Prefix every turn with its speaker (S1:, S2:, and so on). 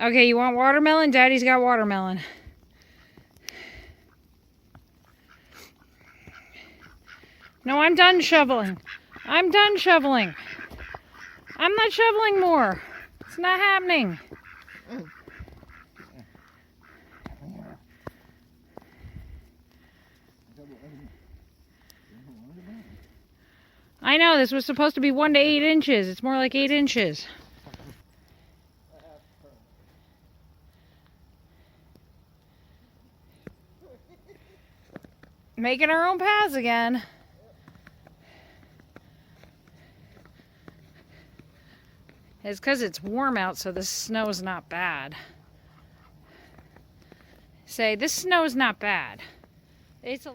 S1: Okay, you want watermelon? Daddy's got watermelon. No, I'm done shoveling. I'm done shoveling. I'm not shoveling more. It's not happening. I know, this was supposed to be 1 to 8 inches. It's more like 8 inches. Making our own paths again. It's because it's warm out, so the snow is not bad. Say, this snow is not bad. It's a